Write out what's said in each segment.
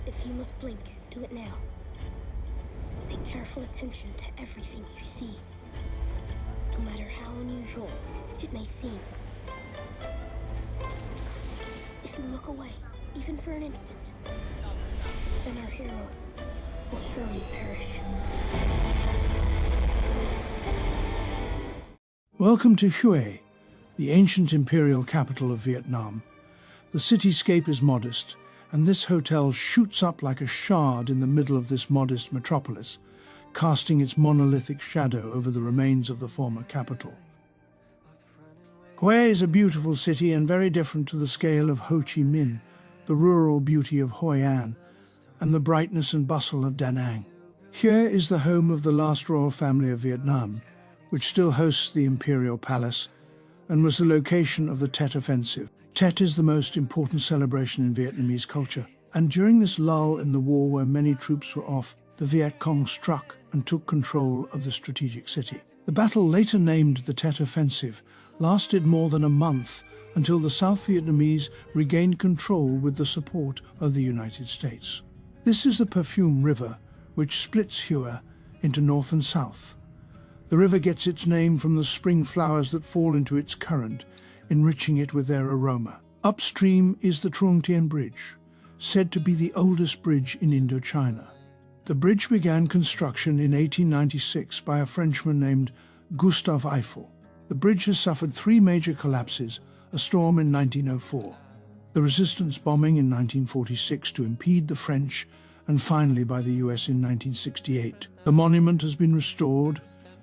If you must blink, do it now. Pay careful attention to everything you see. No matter how unusual it may seem. If you look away, even for an instant, then our hero will surely perish. Welcome to Hue, the ancient imperial capital of Vietnam. The cityscape is modest, and this hotel shoots up like a shard in the middle of this modest metropolis, casting its monolithic shadow over the remains of the former capital. Hue is a beautiful city and very different to the scale of Ho Chi Minh, the rural beauty of Hoi An, and the brightness and bustle of Da Nang. Hue is the home of the last royal family of Vietnam, which still hosts the Imperial Palace, and was the location of the Tet Offensive. Tet is the most important celebration in Vietnamese culture, and during this lull in the war where many troops were off, the Viet Cong struck and took control of the strategic city. The battle, later named the Tet Offensive, lasted more than a month until the South Vietnamese regained control with the support of the United States. This is the Perfume River, which splits Hue into north and south. The river gets its name from the spring flowers that fall into its current, enriching it with their aroma. Upstream is the Trung Tien Bridge, said to be the oldest bridge in Indochina. The bridge began construction in 1896 by a Frenchman named Gustave Eiffel. The bridge has suffered 3 major collapses, a storm in 1904, the resistance bombing in 1946 to impede the French, and finally by the US in 1968. The monument has been restored,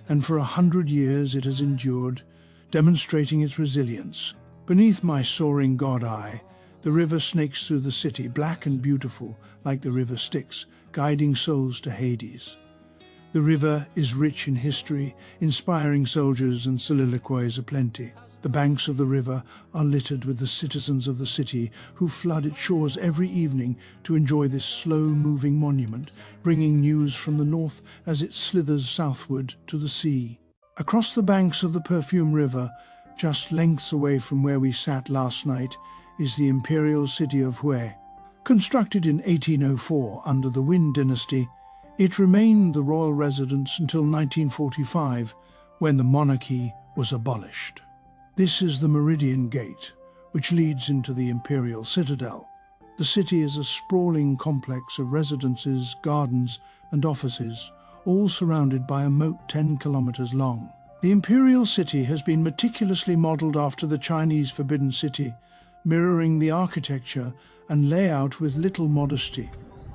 and for 100 years it has endured, demonstrating its resilience. Beneath my soaring god eye, the river snakes through the city, black and beautiful, like the river Styx, guiding souls to Hades. The river is rich in history, inspiring soldiers and soliloquies aplenty. The banks of the river are littered with the citizens of the city who flood its shores every evening to enjoy this slow-moving monument, bringing news from the north as it slithers southward to the sea. Across the banks of the Perfume River, just lengths away from where we sat last night, is the imperial city of Hue. Constructed in 1804 under the Nguyen dynasty, it remained the royal residence until 1945, when the monarchy was abolished. This is the Meridian Gate, which leads into the imperial citadel. The city is a sprawling complex of residences, gardens, and offices, all surrounded by a moat 10 kilometers long. The imperial city has been meticulously modeled after the Chinese Forbidden City, mirroring the architecture and layout with little modesty.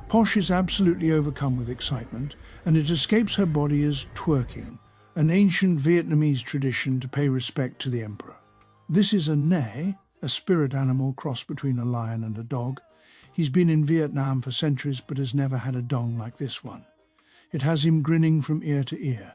Posh is absolutely overcome with excitement, and it escapes her body as twerking, an ancient Vietnamese tradition to pay respect to the emperor. This is a Nai, a spirit animal crossed between a lion and a dog. He's been in Vietnam for centuries but has never had a dong like this one. It has him grinning from ear to ear.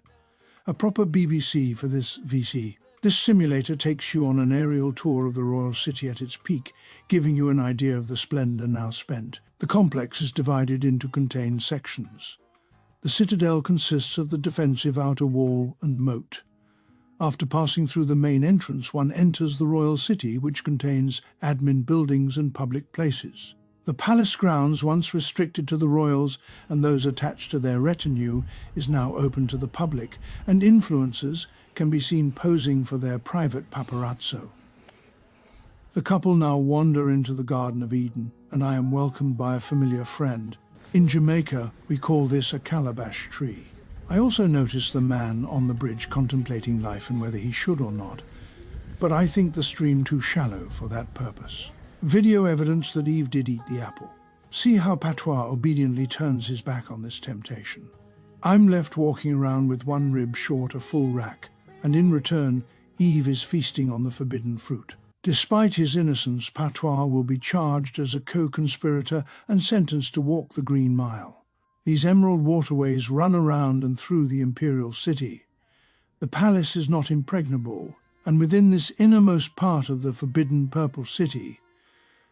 A proper BBC for this VC. This simulator takes you on an aerial tour of the royal city at its peak, giving you an idea of the splendor now spent. The complex is divided into contained sections. The citadel consists of the defensive outer wall and moat. After passing through the main entrance, one enters the royal city, which contains admin buildings and public places. The palace grounds, once restricted to the royals and those attached to their retinue, is now open to the public, and influencers can be seen posing for their private paparazzo. The couple now wander into the Garden of Eden, and I am welcomed by a familiar friend. In Jamaica, we call this a calabash tree. I also notice the man on the bridge contemplating life and whether he should or not, but I think the stream too shallow for that purpose. Video evidence that Eve did eat the apple. See how Patois obediently turns his back on this temptation. I'm left walking around with one rib short a full rack, and in return, Eve is feasting on the forbidden fruit. Despite his innocence, Patois will be charged as a co-conspirator and sentenced to walk the Green Mile. These emerald waterways run around and through the imperial city. The palace is not impregnable, and within this innermost part of the forbidden purple city,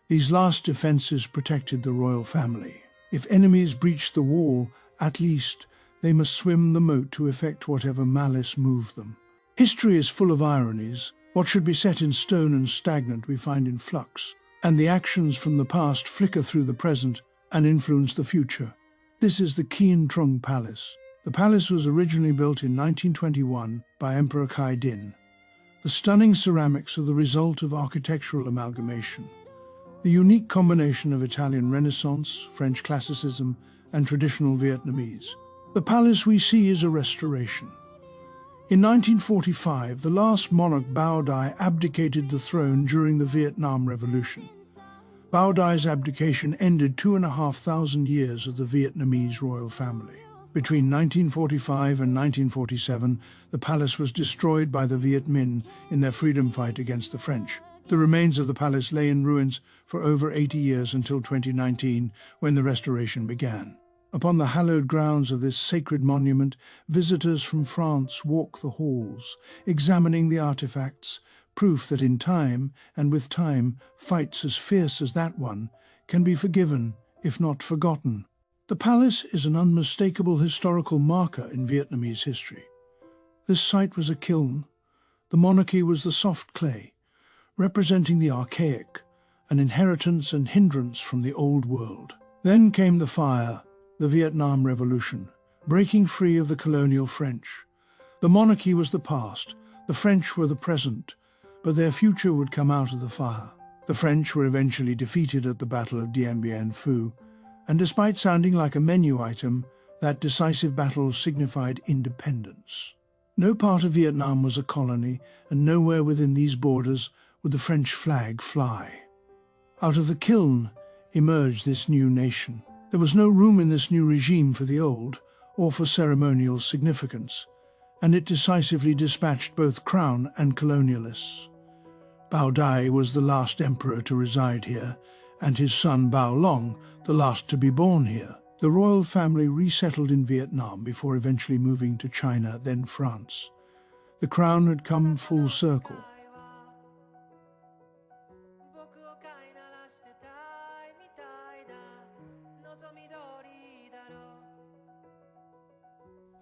these last defenses protected the royal family. If enemies breached the wall, at least they must swim the moat to effect whatever malice moved them. History is full of ironies. What should be set in stone and stagnant we find in flux, and the actions from the past flicker through the present and influenced the future. This is the Kien Trung Palace. The palace was originally built in 1921 by Emperor Kai Din. The stunning ceramics are the result of architectural amalgamation. The unique combination of Italian Renaissance, French classicism, and traditional Vietnamese. The palace we see is a restoration. In 1945, the last monarch Bao Dai abdicated the throne during the Vietnam Revolution. Bao Dai's abdication ended 2,500 years of the Vietnamese royal family. Between 1945 and 1947, the palace was destroyed by the Viet Minh in their freedom fight against the French. The remains of the palace lay in ruins for over 80 years until 2019, when the restoration began. Upon the hallowed grounds of this sacred monument, visitors from France walk the halls, examining the artifacts, proof that in time, and with time, fights as fierce as that one can be forgiven, if not forgotten. The palace is an unmistakable historical marker in Vietnamese history. This site was a kiln. The monarchy was the soft clay, representing the archaic, an inheritance and hindrance from the old world. Then came the fire, the Vietnam Revolution, breaking free of the colonial French. The monarchy was the past, the French were the present, but their future would come out of the fire. The French were eventually defeated at the Battle of Dien Bien Phu, and despite sounding like a menu item, that decisive battle signified independence. No part of Vietnam was a colony, and nowhere within these borders would the French flag fly. Out of the kiln emerged this new nation. There was no room in this new regime for the old, or for ceremonial significance, and it decisively dispatched both crown and colonialists. Bao Dai was the last emperor to reside here, and his son Bao Long, the last to be born here. The royal family resettled in Vietnam before eventually moving to China, then France. The crown had come full circle.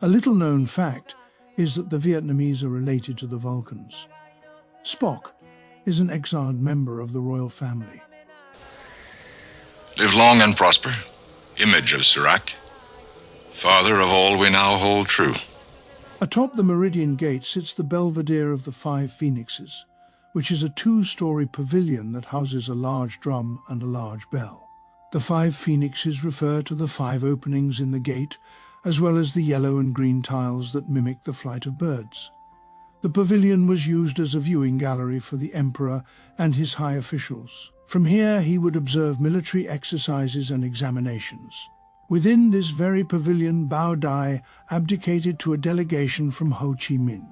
A little-known fact is that the Vietnamese are related to the Vulcans. Spock is an exiled member of the royal family. Live long and prosper, image of Serac, father of all we now hold true. Atop the Meridian Gate sits the Belvedere of the Five Phoenixes, which is a two-story pavilion that houses a large drum and a large bell. The Five Phoenixes refer to the 5 openings in the gate, as well as the yellow and green tiles that mimic the flight of birds. The pavilion was used as a viewing gallery for the emperor and his high officials. From here he would observe military exercises and examinations. Within this very pavilion, Bao Dai abdicated to a delegation from Ho Chi Minh.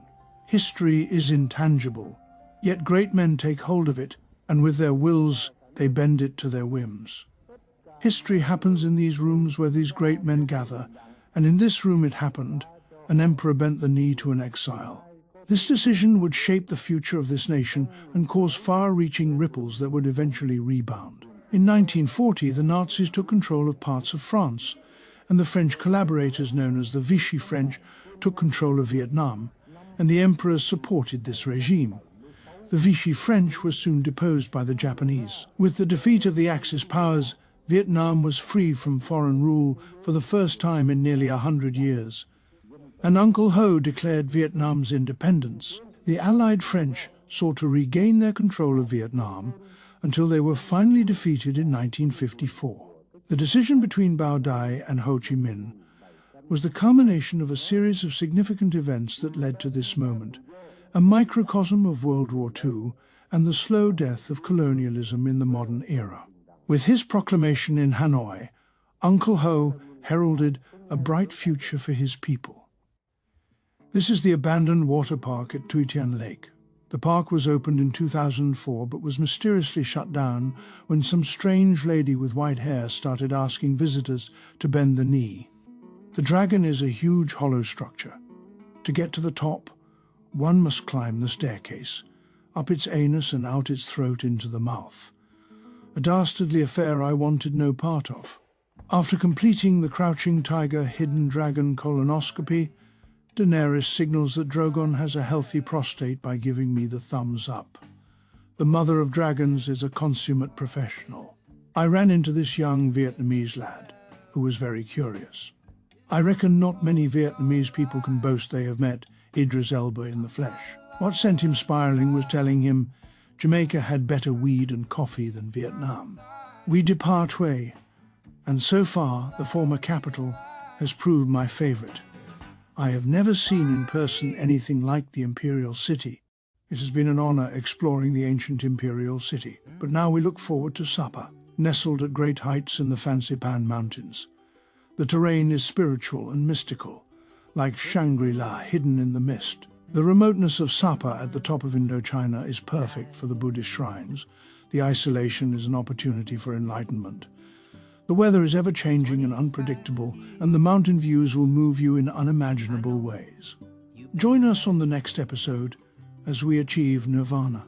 History is intangible, yet great men take hold of it, and with their wills they bend it to their whims. History happens in these rooms where these great men gather, and in this room it happened. An emperor bent the knee to an exile. This decision would shape the future of this nation and cause far-reaching ripples that would eventually rebound. In 1940, the Nazis took control of parts of France, and the French collaborators known as the Vichy French took control of Vietnam, and the emperors supported this regime. The Vichy French was soon deposed by the Japanese. With the defeat of the Axis powers, Vietnam was free from foreign rule for the first time in nearly 100 years. And Uncle Ho declared Vietnam's independence. The Allied French sought to regain their control of Vietnam until they were finally defeated in 1954. The decision between Bao Dai and Ho Chi Minh was the culmination of a series of significant events that led to this moment, a microcosm of World War II and the slow death of colonialism in the modern era. With his proclamation in Hanoi, Uncle Ho heralded a bright future for his people. This is the abandoned water park at Tui Tien Lake. The park was opened in 2004 but was mysteriously shut down when some strange lady with white hair started asking visitors to bend the knee. The dragon is a huge hollow structure. To get to the top, one must climb the staircase, up its anus and out its throat into the mouth. A dastardly affair I wanted no part of. After completing the crouching tiger hidden dragon colonoscopy, Daenerys signals that Drogon has a healthy prostate by giving me the thumbs up. The mother of dragons is a consummate professional. I ran into this young Vietnamese lad who was very curious. I reckon not many Vietnamese people can boast they have met Idris Elba in the flesh. What sent him spiraling was telling him Jamaica had better weed and coffee than Vietnam. We depart way, and so far the former capital has proved my favorite. I have never seen in person anything like the Imperial City. It has been an honor exploring the ancient Imperial City, but now we look forward to supper, nestled at great heights in the Fancy Pan Mountains. The terrain is spiritual and mystical, like Shangri-La hidden in the mist. The remoteness of Sapa at the top of Indochina is perfect for the Buddhist shrines. The isolation is an opportunity for enlightenment. The weather is ever-changing and unpredictable, and the mountain views will move you in unimaginable ways. Join us on the next episode as we achieve nirvana.